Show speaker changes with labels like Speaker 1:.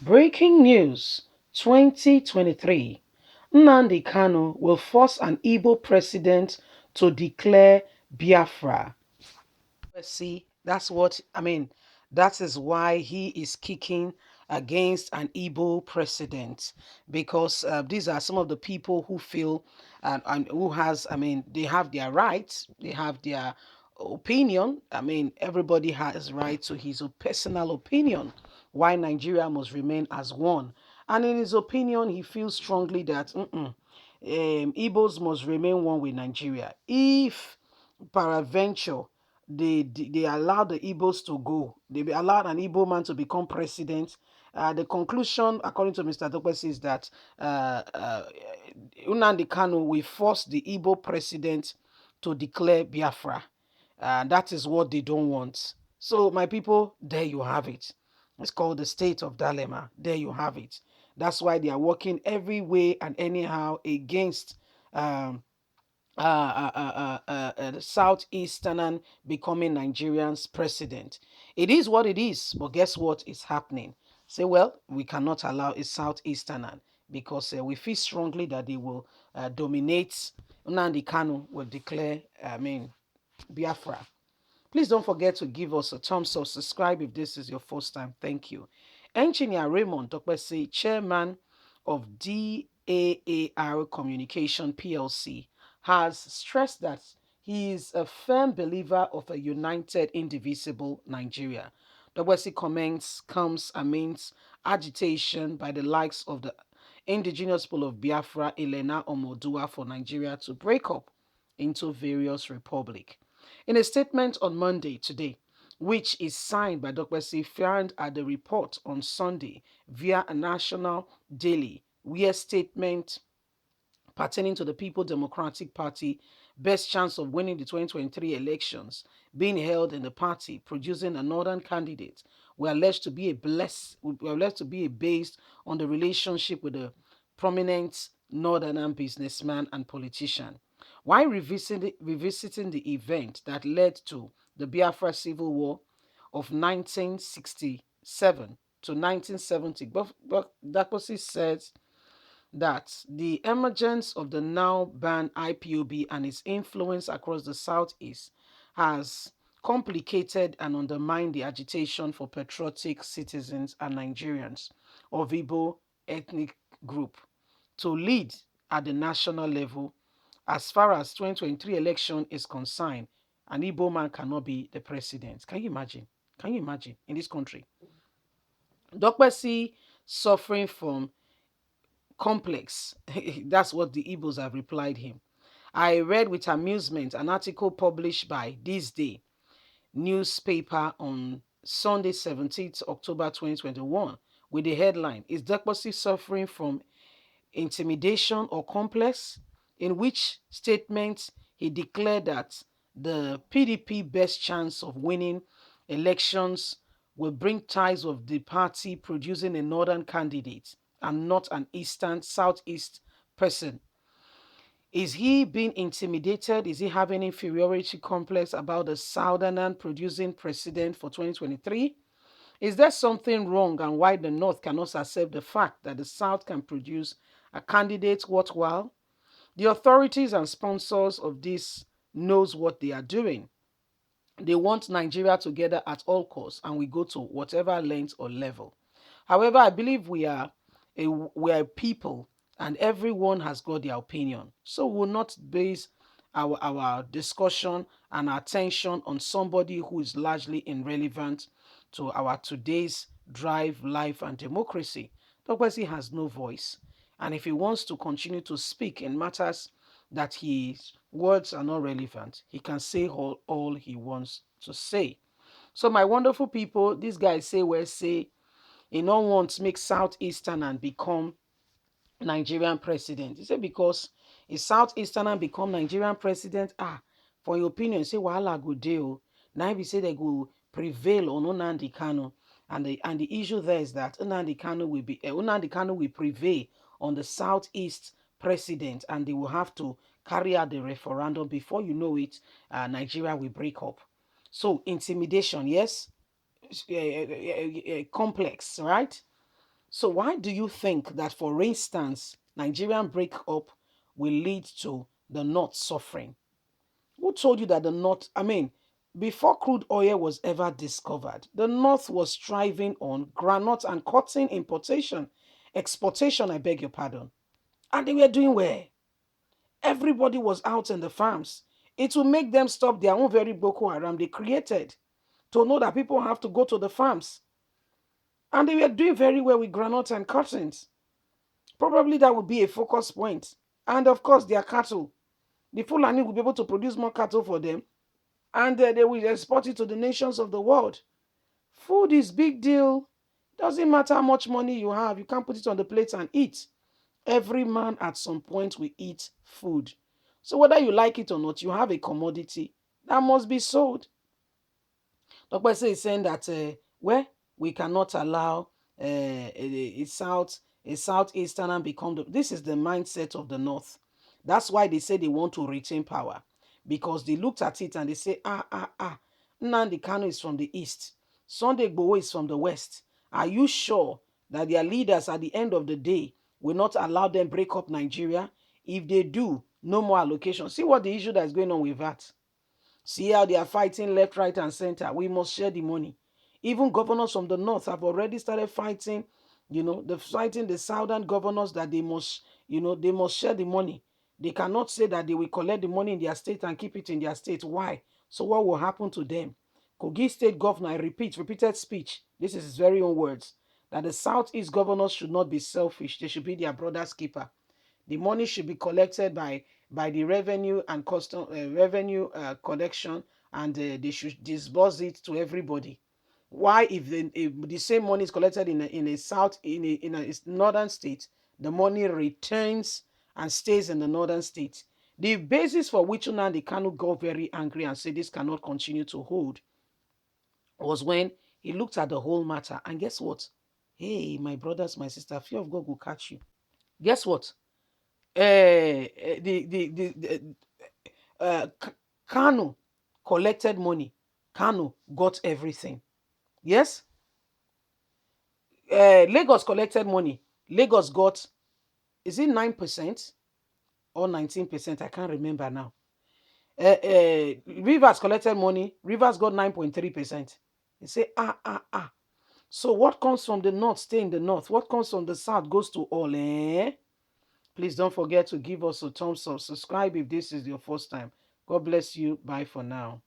Speaker 1: Breaking news 2023. Nnamdi Kanu will force an Igbo president to declare Biafra. See, that's what I mean. That is why he is kicking against an Igbo president because these are some of the people who feel and who has, I mean, they have their rights, they have their opinion. I mean, everybody has right to his personal opinion why Nigeria must remain as one. And in his opinion, he feels strongly that Igbos must remain one with Nigeria. If peradventure they allowed the Igbos to go, they allowed an Igbo man to become president. The conclusion, according to Mr. Dokpesi, is that Nnamdi Kanu will force the Igbo president to declare Biafra. That is what they don't want. So, my people, there you have it. It's called the state of dilemma. There you have it. That's why they are working every way and anyhow against um, the Southeastern becoming Nigerian's president. It is what it is, but guess what is happening? Say, well, we cannot allow a Southeasterner because we feel strongly that they will dominate. Nnamdi Kanu will declare, Biafra. Please don't forget to give us a thumbs up, subscribe if this is your first time. Thank you. Engineer Raymond Dokpesi, chairman of DAAR Communication PLC, has stressed that he is a firm believer of a united, indivisible Nigeria. Dokpesi comments comes amidst agitation by the likes of the indigenous people of Biafra, Elena Omodua, for Nigeria to break up into various republics. In a statement on Monday today, which is signed by Dr. C. found at the report on Sunday via a national daily, where statement pertaining to the People Democratic Party best chance of winning the 2023 elections being held in the party, producing a northern candidate, were alleged to be based on the relationship with a prominent northern businessman and politician. While revisiting the event that led to the Biafra Civil War of 1967 to 1970, Dakosi says that the emergence of the now banned IPOB and its influence across the Southeast has complicated and undermined the agitation for patriotic citizens and Nigerians of Igbo ethnic group to lead at the national level. As far as 2023 election is concerned, an Igbo man cannot be the president. Can you imagine? Can you imagine in this country? Dokpesi suffering from complex. That's what the Igbos have replied him. I read with amusement an article published by This Day newspaper on Sunday, 17th October 2021, with the headline, Is Dekposi suffering from intimidation or complex? In which statement he declared that the PDP best chance of winning elections will bring ties of the party producing a northern candidate and not an eastern, southeast person. Is he being intimidated? Is he having inferiority complex about the southern producing president for 2023? Is there something wrong and why the North cannot accept the fact that the South can produce a candidate worthwhile? The authorities and sponsors of this knows what they are doing. They want Nigeria together at all costs, and we go to whatever length or level. However, I believe we are a people, and everyone has got their opinion. So we'll not base our discussion and our attention on somebody who is largely irrelevant to our today's drive, life, and democracy. Dr. has no voice. And if he wants to continue to speak in matters that his words are not relevant, he can say all he wants to say. So, my wonderful people, this guy say, well, say, he don't want to make Southeastern and become Nigerian president. He said because a Southeasterner become Nigerian president, for your opinion, say wahala go deal. Now we say they go prevail on Nnamdi Kanu. And the issue there is that Nnamdi Kanu will prevail on the Southeast president, and they will have to carry out the referendum. Before you know it, Nigeria will break up. So intimidation, yes, complex, right? So why do you think that, for instance, Nigerian breakup will lead to the North suffering? Who told you that the North, I mean, before crude oil was ever discovered, the North was thriving on granite and cotton importation, exportation, I beg your pardon. And they were doing well. Everybody was out in the farms. It will make them stop their own very Boko Haram they created, to know that people have to go to the farms. And they were doing very well with granite and cottons. Probably that would be a focus point. And of course, their cattle. The Fulani will be able to produce more cattle for them, and they will export it to the nations of the world. Food is big deal. Doesn't matter how much money you have, you can't put it on the plate and eat. Every man at some point will eat food. So whether you like it or not, you have a commodity that must be sold. Dr. Say is saying that where we cannot allow a southeasterner become this is the mindset of the North. That's why they say they want to retain power, because they looked at it and they say, Nnamdi Kanu is from the east, Sunday Igboho is from the west. Are you sure that their leaders at the end of the day will not allow them break up Nigeria? If they do, no more allocation. See what the issue that is going on with that. See how they are fighting left, right, and center. We must share the money. Even governors from the north have already started fighting, the fighting the southern governors that they must, they must share the money. They cannot say that they will collect the money in their state and keep it in their state. Why? So what will happen to them? Kogi State Governor, I repeated speech. This is his very own words, that the Southeast governors should not be selfish. They should be their brother's keeper. The money should be collected by the revenue and custom revenue collection, and they should disburse it to everybody. Why, if the same money is collected in a northern state, the money returns and stays in the northern state? The basis for which Nnamdi Kanu got very angry and said this cannot continue to hold was when he looked at the whole matter. And guess what? Hey, my brothers, my sister, fear of God will catch you. Guess what? The Kanu collected money. Kanu got everything. Yes? Lagos collected money. Lagos got, is it 9% or 19%? I can't remember now. Rivers collected money. Rivers got 9.3%. They say, So what comes from the north, stay in the north. What comes from the south goes to all, eh? Please don't forget to give us a thumbs up. Subscribe if this is your first time. God bless you. Bye for now.